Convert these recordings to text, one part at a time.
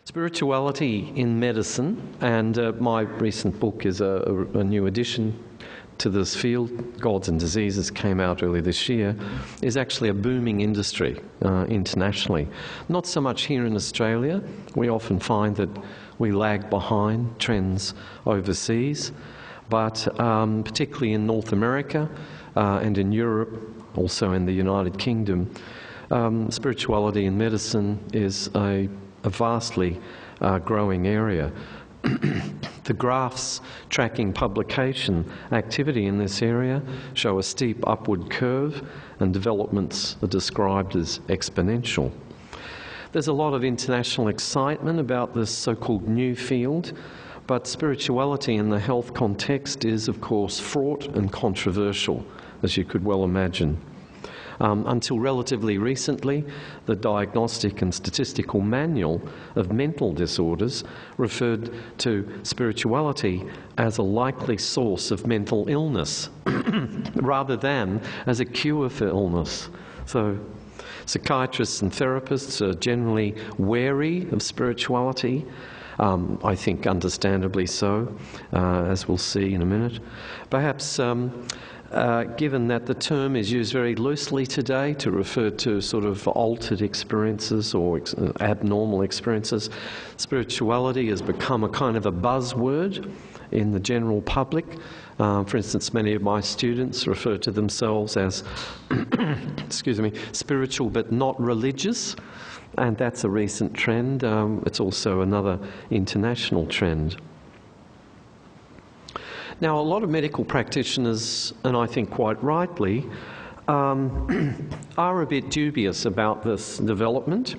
Spirituality in medicine, and my recent book is a new addition to this field, Gods and Diseases, came out early this year, is actually a booming industry internationally. Not so much here in Australia. We often find that we lag behind trends overseas, but particularly in North America and in Europe, also in the United Kingdom, spirituality in medicine is a vastly growing area. The graphs tracking publication activity in this area show a steep upward curve, and developments are described as exponential. There's a lot of international excitement about this so-called new field, but spirituality in the health context is, of course, fraught and controversial, as you could well imagine. Until relatively recently, the Diagnostic and Statistical Manual of Mental Disorders referred to spirituality as a likely source of mental illness rather than as a cure for illness. So psychiatrists and therapists are generally wary of spirituality, I think understandably so, as we'll see in a minute. Perhaps given that the term is used very loosely today to refer to sort of altered experiences or abnormal experiences, spirituality has become a kind of a buzzword in the general public. For instance, many of my students refer to themselves as excuse me, spiritual but not religious, and that's a recent trend. It's also another international trend. Now, a lot of medical practitioners, and I think quite rightly, are a bit dubious about this development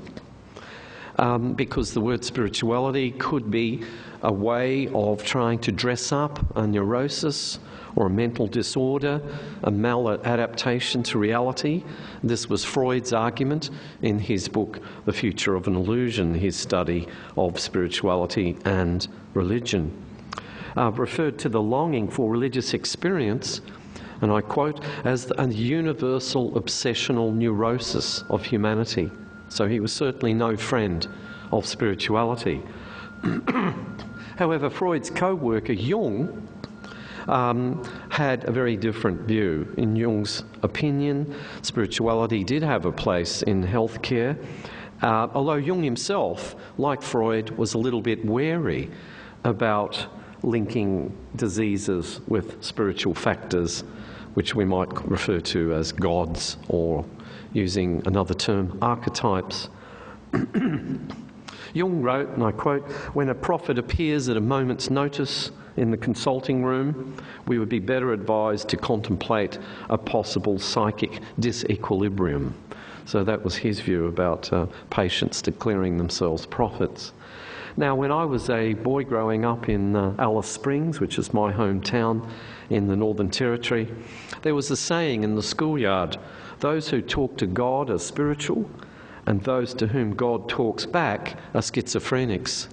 because the word spirituality could be a way of trying to dress up a neurosis or a mental disorder, a maladaptation to reality. This was Freud's argument in his book, The Future of an Illusion, his study of spirituality and religion. Referred to the longing for religious experience, and I quote, as a universal obsessional neurosis of humanity. So he was certainly no friend of spirituality. However, Freud's co-worker Jung had a very different view. In Jung's opinion, spirituality did have a place in healthcare, although Jung himself, like Freud, was a little bit wary about linking diseases with spiritual factors, which we might refer to as gods, or using another term, archetypes. Jung wrote, and I quote, "When a prophet appears at a moment's notice in the consulting room, we would be better advised to contemplate a possible psychic disequilibrium." So that was his view about patients declaring themselves prophets. Now, when I was a boy growing up in Alice Springs, which is my hometown in the Northern Territory, there was a saying in the schoolyard, "Those who talk to God are spiritual, and those to whom God talks back are schizophrenics."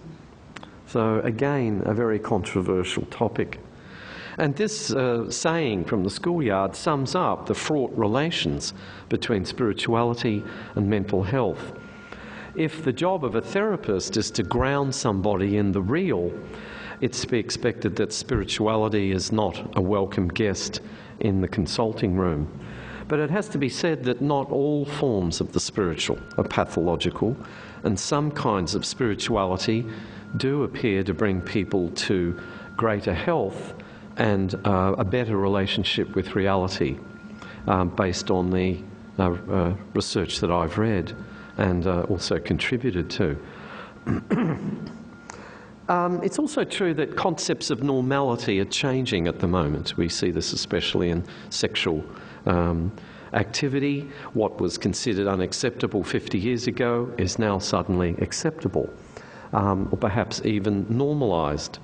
So again, a very controversial topic. And this saying from the schoolyard sums up the fraught relations between spirituality and mental health. If the job of a therapist is to ground somebody in the real, it's to be expected that spirituality is not a welcome guest in the consulting room. But it has to be said that not all forms of the spiritual are pathological, and some kinds of spirituality do appear to bring people to greater health and a better relationship with reality, based on the research that I've read and also contributed to. It's also true that concepts of normality are changing at the moment. We see this especially in sexual activity. What was considered unacceptable 50 years ago is now suddenly acceptable, or perhaps even normalised.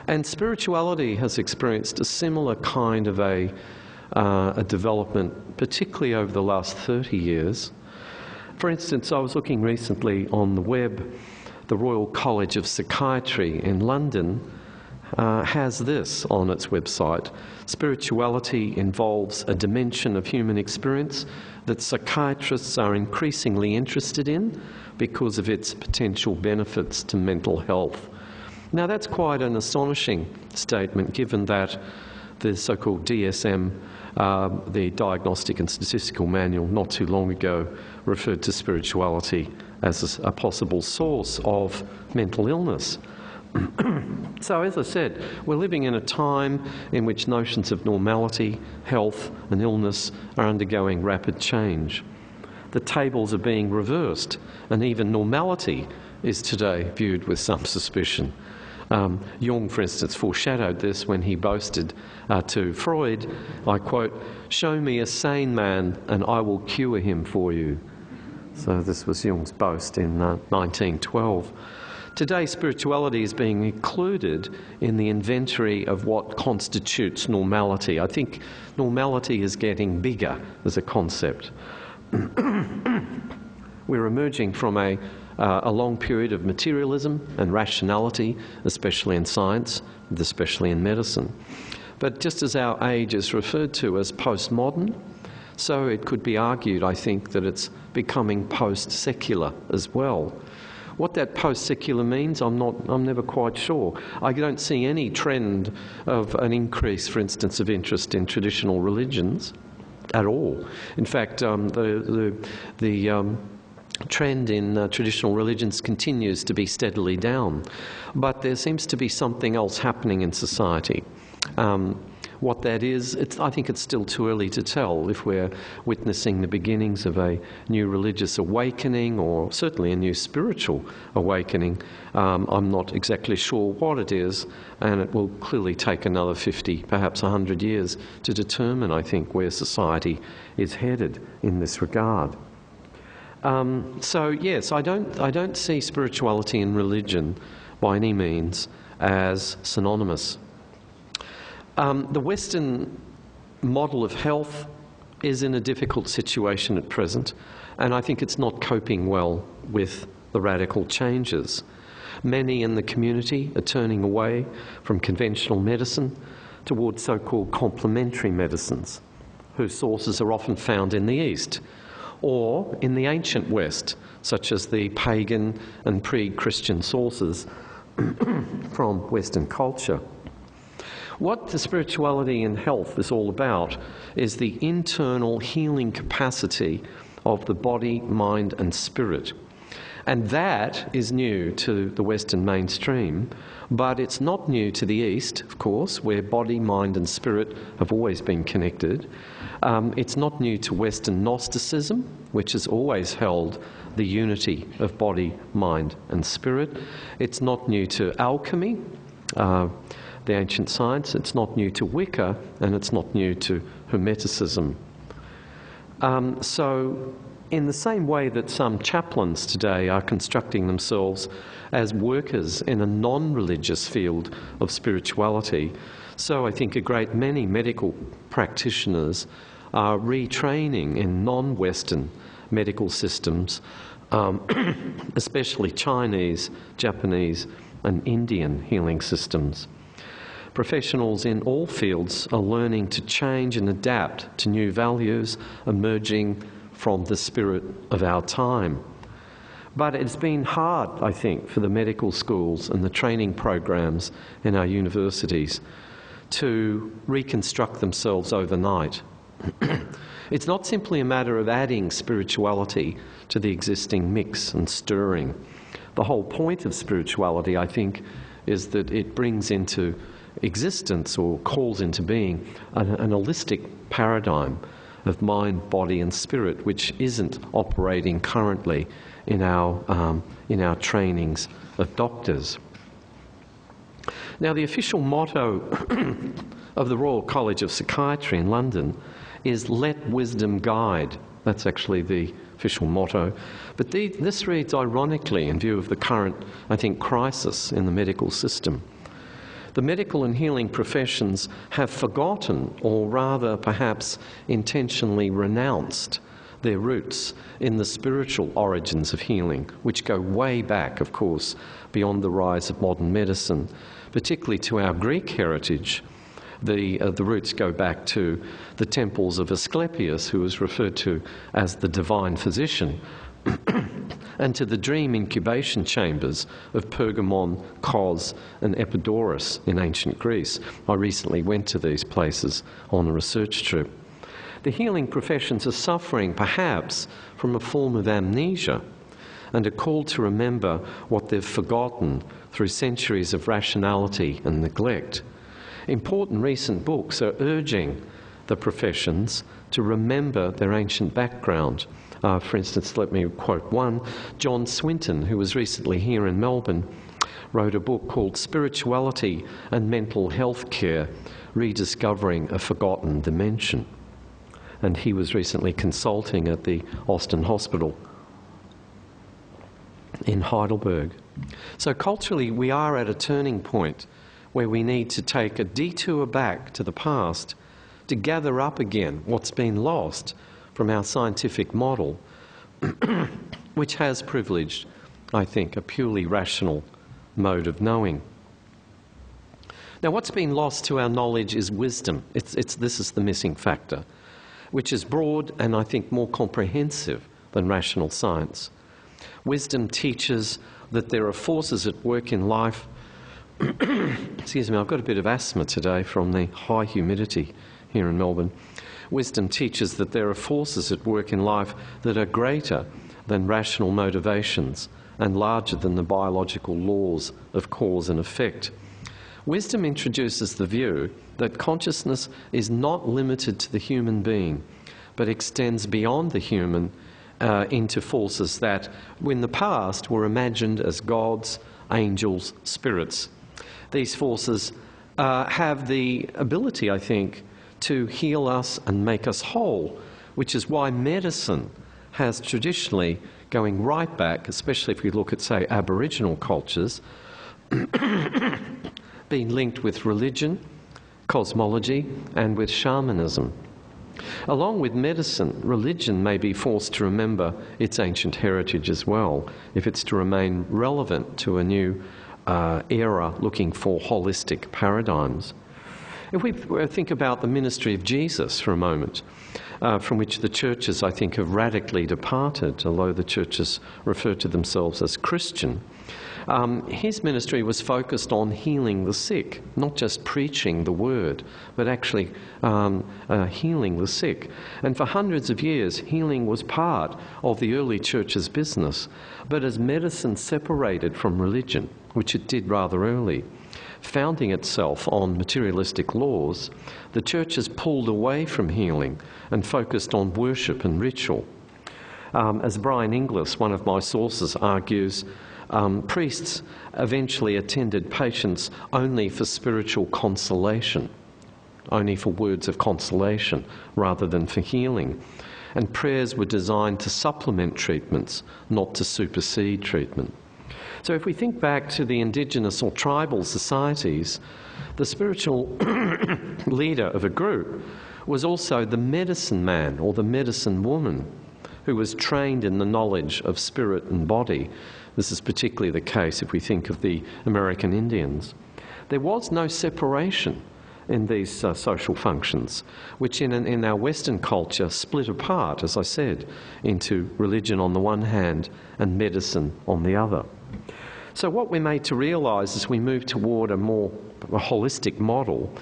And spirituality has experienced a similar kind of a development, particularly over the last 30 years. For instance, I was looking recently on the web. The Royal College of Psychiatry in London has this on its website: spirituality involves a dimension of human experience that psychiatrists are increasingly interested in because of its potential benefits to mental health. Now, that's quite an astonishing statement, given that the so-called DSM, the Diagnostic and Statistical Manual, not too long ago referred to spirituality as a possible source of mental illness. So, as I said, we're living in a time in which notions of normality, health and illness are undergoing rapid change. The tables are being reversed, and even normality is today viewed with some suspicion. Jung, for instance, foreshadowed this when he boasted to Freud, I quote, "Show me a sane man and I will cure him for you." So this was Jung's boast in 1912. Today, spirituality is being included in the inventory of what constitutes normality. I think normality is getting bigger as a concept. We're emerging from a long period of materialism and rationality, especially in science, and especially in medicine. But just as our age is referred to as postmodern, so it could be argued, I think, that it's becoming post-secular as well. What that post-secular means, I'm never quite sure. I don't see any trend of an increase, for instance, of interest in traditional religions at all. In fact, the trend in traditional religions continues to be steadily down. But there seems to be something else happening in society. What that is, I think it's still too early to tell if we're witnessing the beginnings of a new religious awakening, or certainly a new spiritual awakening. I'm not exactly sure what it is, and it will clearly take another 50, perhaps 100 years to determine, I think, where society is headed in this regard. So yes, I don't see spirituality and religion by any means as synonymous. The Western model of health is in a difficult situation at present, and I think it's not coping well with the radical changes. Many in the community are turning away from conventional medicine towards so-called complementary medicines, whose sources are often found in the East, or in the ancient West, such as the pagan and pre-Christian sources from Western culture. What the spirituality and health is all about is the internal healing capacity of the body, mind and spirit. And that is new to the Western mainstream, but it's not new to the East, of course, where body, mind and spirit have always been connected. It's not new to Western Gnosticism, which has always held the unity of body, mind and spirit. It's not new to alchemy, the ancient science. It's not new to Wicca, and it's not new to Hermeticism. So in the same way that some chaplains today are constructing themselves as workers in a non-religious field of spirituality, so I think a great many medical practitioners are retraining in non-Western medical systems, especially Chinese, Japanese and Indian healing systems. Professionals in all fields are learning to change and adapt to new values emerging from the spirit of our time. But it's been hard, I think, for the medical schools and the training programs in our universities to reconstruct themselves overnight. It's not simply a matter of adding spirituality to the existing mix and stirring. The whole point of spirituality, I think, is that it brings into existence or calls into being an holistic paradigm of mind, body and spirit, which isn't operating currently in our trainings of doctors. Now, the official motto of the Royal College of Psychiatry in London is "Let wisdom guide." That's actually the official motto. But this reads ironically in view of the current, I think, crisis in the medical system. The medical and healing professions have forgotten, or rather perhaps intentionally renounced, their roots in the spiritual origins of healing, which go way back, of course, beyond the rise of modern medicine, particularly to our Greek heritage. The roots go back to the temples of Asclepius, who was referred to as the divine physician, and to the dream incubation chambers of Pergamon, Kos, and Epidaurus in ancient Greece. I recently went to these places on a research trip. The healing professions are suffering, perhaps, from a form of amnesia and are called to remember what they've forgotten through centuries of rationality and neglect. Important recent books are urging the professions to remember their ancient background. For instance, let me quote one. John Swinton, who was recently here in Melbourne, wrote a book called Spirituality and Mental Health Care, Rediscovering a Forgotten Dimension. And he was recently consulting at the Austin Hospital in Heidelberg. So culturally, we are at a turning point where we need to take a detour back to the past to gather up again what's been lost from our scientific model, which has privileged, I think, a purely rational mode of knowing. Now, what's been lost to our knowledge is wisdom. This is the missing factor, which is broad and, I think, more comprehensive than rational science. Wisdom teaches that there are forces at work in life. Excuse me, I've got a bit of asthma today from the high humidity here in Melbourne. Wisdom teaches that there are forces at work in life that are greater than rational motivations and larger than the biological laws of cause and effect. Wisdom introduces the view that consciousness is not limited to the human being, but extends beyond the human into forces that, in the past, were imagined as gods, angels, spirits. These forces have the ability, I think, to heal us and make us whole, which is why medicine has traditionally, going right back, especially if we look at, say, Aboriginal cultures, been linked with religion, cosmology, and with shamanism. Along with medicine, religion may be forced to remember its ancient heritage as well, if it's to remain relevant to a new era looking for holistic paradigms. If we think about the ministry of Jesus for a moment, from which the churches, I think, have radically departed, although the churches refer to themselves as Christian, his ministry was focused on healing the sick, not just preaching the word, but actually healing the sick. And for hundreds of years, healing was part of the early church's business. But as medicine separated from religion, which it did rather early, founding itself on materialistic laws, the church has pulled away from healing and focused on worship and ritual. As Brian Inglis, one of my sources, argues, priests eventually attended patients only for spiritual consolation, only for words of consolation rather than for healing. And prayers were designed to supplement treatments, not to supersede treatment. So if we think back to the indigenous or tribal societies, the spiritual leader of a group was also the medicine man or the medicine woman who was trained in the knowledge of spirit and body. This is particularly the case if we think of the American Indians. There was no separation in these social functions, which in our Western culture split apart, as I said, into religion on the one hand and medicine on the other. So what we're made to realise as we move toward a more holistic model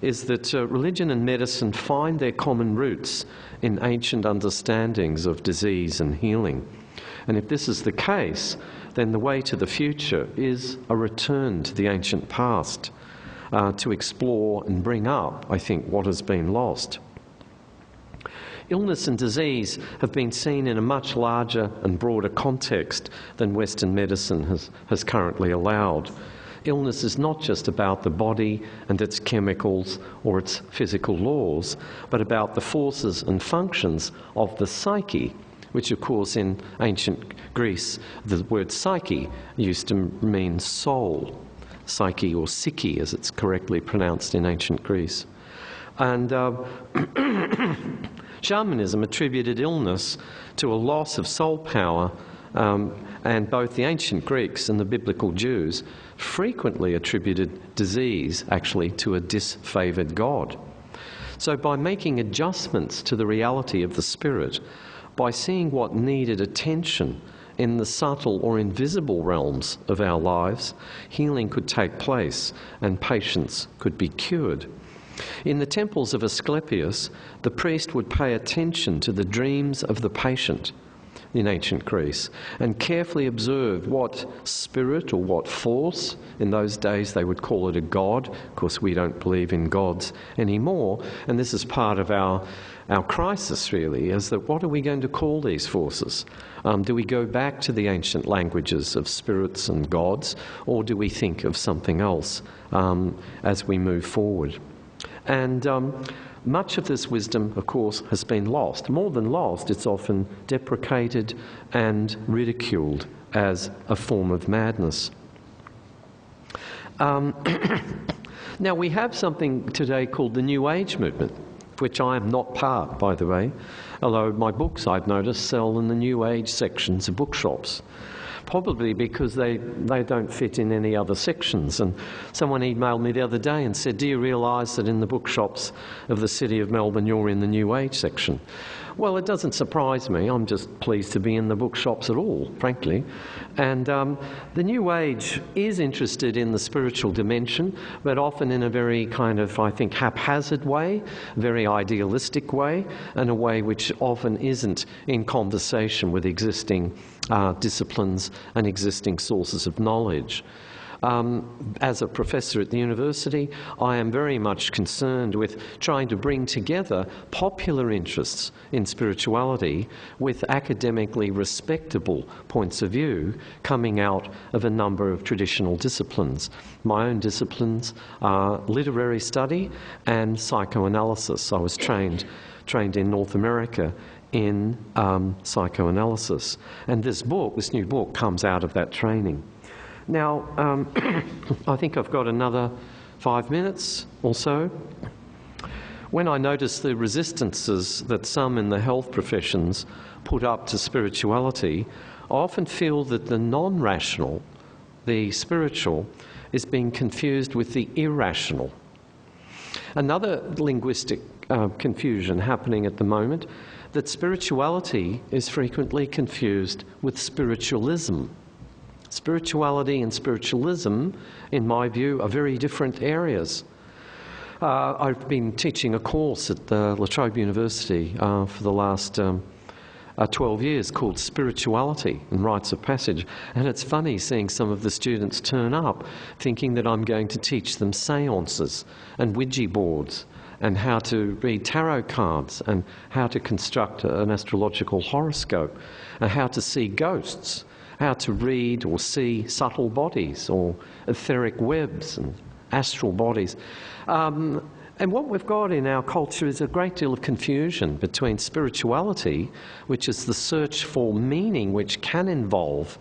is that religion and medicine find their common roots in ancient understandings of disease and healing. And if this is the case, then the way to the future is a return to the ancient past, to explore and bring up, I think, what has been lost. Illness and disease have been seen in a much larger and broader context than Western medicine has currently allowed. Illness is not just about the body and its chemicals or its physical laws, but about the forces and functions of the psyche, which of course in ancient Greece the word psyche used to mean soul, psyche or psyche as it's correctly pronounced in ancient Greece. And Shamanism attributed illness to a loss of soul power, and both the ancient Greeks and the biblical Jews frequently attributed disease actually to a disfavoured god. So by making adjustments to the reality of the spirit, by seeing what needed attention in the subtle or invisible realms of our lives, healing could take place and patients could be cured. In the temples of Asclepius, the priest would pay attention to the dreams of the patient in ancient Greece and carefully observe what spirit or what force, in those days they would call it a god. Of course, we don't believe in gods anymore, and this is part of our crisis really, is that what are we going to call these forces? Do we go back to the ancient languages of spirits and gods, or do we think of something else as we move forward? And much of this wisdom, of course, has been lost. More than lost, it's often deprecated and ridiculed as a form of madness. Now, we have something today called the New Age movement, of which I am not part, by the way, although my books, I've noticed, sell in the New Age sections of bookshops. Probably because they don't fit in any other sections. And someone emailed me the other day and said, do you realise that in the bookshops of the city of Melbourne you're in the New Age section? Well, it doesn't surprise me. I'm just pleased to be in the bookshops at all, frankly. And the New Age is interested in the spiritual dimension, but often in a very kind of, I think, haphazard way, very idealistic way, and a way which often isn't in conversation with existing disciplines and existing sources of knowledge. As a professor at the university, I am very much concerned with trying to bring together popular interests in spirituality with academically respectable points of view coming out of a number of traditional disciplines. My own disciplines are literary study and psychoanalysis. I was trained in North America in psychoanalysis. And this new book, comes out of that training. Now, I think I've got another 5 minutes or so. When I notice the resistances that some in the health professions put up to spirituality, I often feel that the non-rational, the spiritual, is being confused with the irrational. Another linguistic confusion happening at the moment, that spirituality is frequently confused with spiritualism. Spirituality and spiritualism, in my view, are very different areas. I've been teaching a course at the Trobe University for the last 12 years called Spirituality and Rites of Passage, and it's funny seeing some of the students turn up thinking that I'm going to teach them seances and Ouija boards and how to read tarot cards and how to construct an astrological horoscope and how to see ghosts, how to read or see subtle bodies or etheric webs and astral bodies. And what we've got in our culture is a great deal of confusion between spirituality, which is the search for meaning which can involve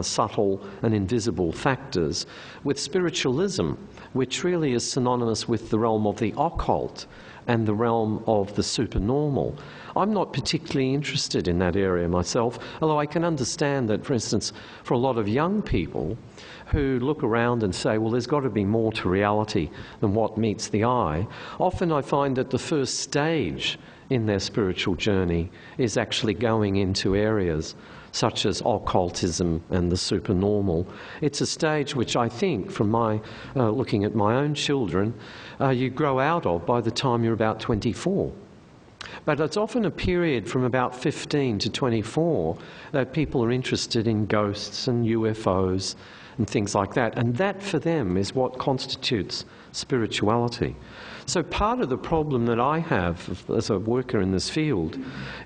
subtle and invisible factors, with spiritualism, which really is synonymous with the realm of the occult and the realm of the supernormal. I'm not particularly interested in that area myself, although I can understand that, for instance, for a lot of young people who look around and say, well, there's got to be more to reality than what meets the eye, often I find that the first stage in their spiritual journey is actually going into areas such as occultism and the supernormal. It's a stage which I think, from my looking at my own children, you grow out of by the time you're about 24. But it's often a period from about 15 to 24 that people are interested in ghosts and UFOs and things like that. And that, for them, is what constitutes spirituality. So part of the problem that I have as a worker in this field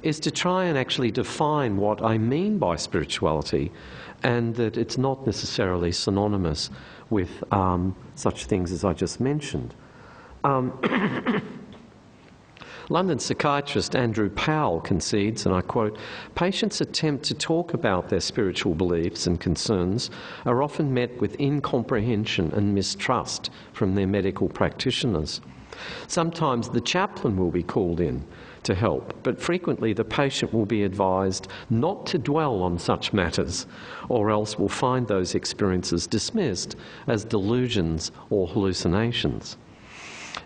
is to try and actually define what I mean by spirituality, and that it's not necessarily synonymous with such things as I just mentioned. London psychiatrist Andrew Powell concedes, and I quote, "Patients' attempt to talk about their spiritual beliefs and concerns are often met with incomprehension and mistrust from their medical practitioners. Sometimes the chaplain will be called in to help. But frequently the patient will be advised not to dwell on such matters, or else will find those experiences dismissed as delusions or hallucinations.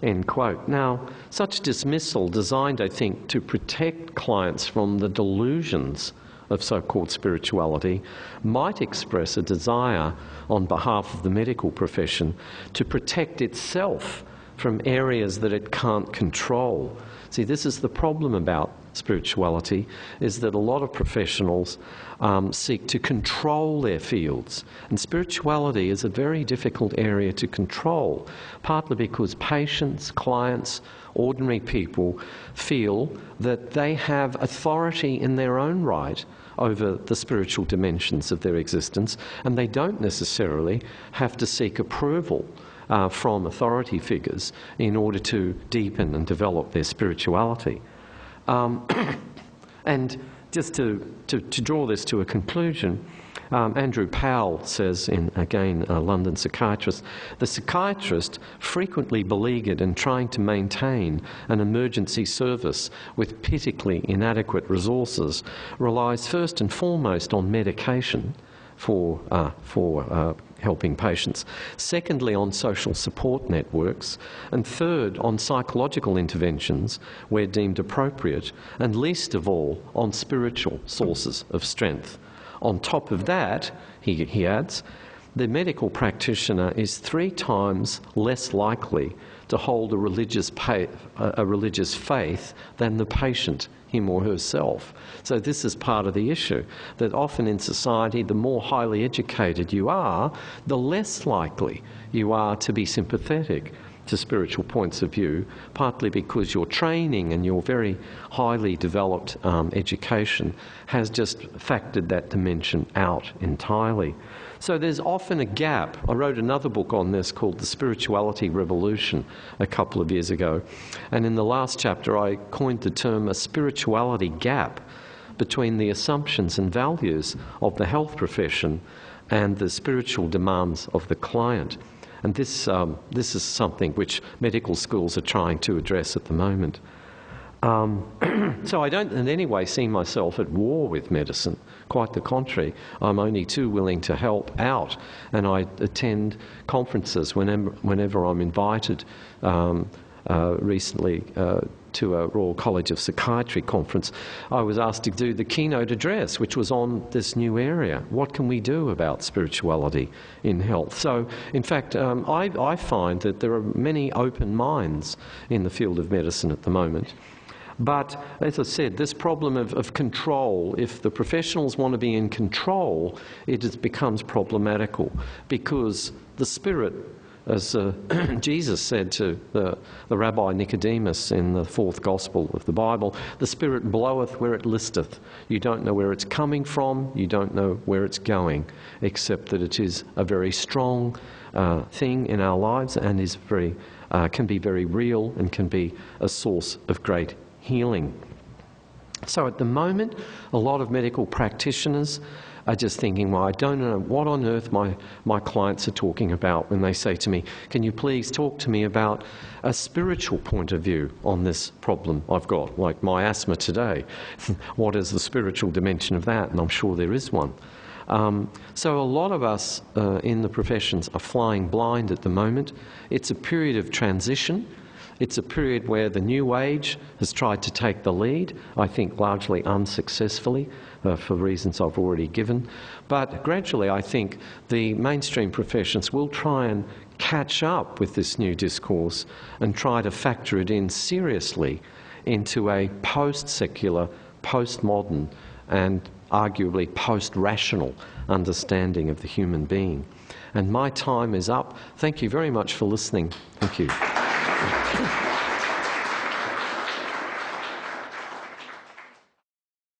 End quote. Now, such dismissal, designed, I think, to protect clients from the delusions of so-called spirituality, might express a desire on behalf of the medical profession to protect itself from areas that it can't control. See, this is the problem about spirituality, is that a lot of professionals seek to control their fields. And spirituality is a very difficult area to control, partly because patients, clients, ordinary people feel that they have authority in their own right over the spiritual dimensions of their existence, and they don't necessarily have to seek approval from authority figures in order to deepen and develop their spirituality. And just to draw this to a conclusion, Andrew Powell says, again, a London psychiatrist, the psychiatrist frequently beleaguered in trying to maintain an emergency service with pitifully inadequate resources relies first and foremost on medication for helping patients, secondly on social support networks, and third on psychological interventions where deemed appropriate, and least of all on spiritual sources of strength. On top of that, he adds, the medical practitioner is 3 times less likely to hold a religious faith than the patient, him or herself. So this is part of the issue, that often in society, the more highly educated you are, the less likely you are to be sympathetic to spiritual points of view, partly because your training and your very highly developed education has just factored that dimension out entirely. So there's often a gap. I wrote another book on this called The Spirituality Revolution a couple of years ago, and in the last chapter I coined the term a spirituality gap between the assumptions and values of the health profession and the spiritual demands of the client. And this is something which medical schools are trying to address at the moment. So I don't in any way see myself at war with medicine. Quite the contrary. I'm only too willing to help out, and I attend conferences whenever I'm invited. Recently to a Royal College of Psychiatry conference, I was asked to do the keynote address, which was on this new area. What can we do about spirituality in health? So, in fact, I find that there are many open minds in the field of medicine at the moment. But, as I said, this problem of control, if the professionals want to be in control, it becomes problematical, because the spirit, as Jesus said to the Rabbi Nicodemus in the 4th Gospel of the Bible, the Spirit bloweth where it listeth. You don't know where it's coming from, you don't know where it's going, except that it is a very strong thing in our lives, and is can be very real and can be a source of great healing. So at the moment, a lot of medical practitioners are just thinking, well, I don't know what on earth my clients are talking about when they say to me, can you please talk to me about a spiritual point of view on this problem I've got, like my asthma today. What is the spiritual dimension of that? And I'm sure there is one. So a lot of us in the professions are flying blind at the moment. It's a period of transition. It's a period where the New Age has tried to take the lead, I think largely unsuccessfully, for reasons I've already given. But gradually, I think the mainstream professions will try and catch up with this new discourse and try to factor it in seriously into a post-secular, post-modern, and arguably post-rational understanding of the human being. And my time is up. Thank you very much for listening. Thank you.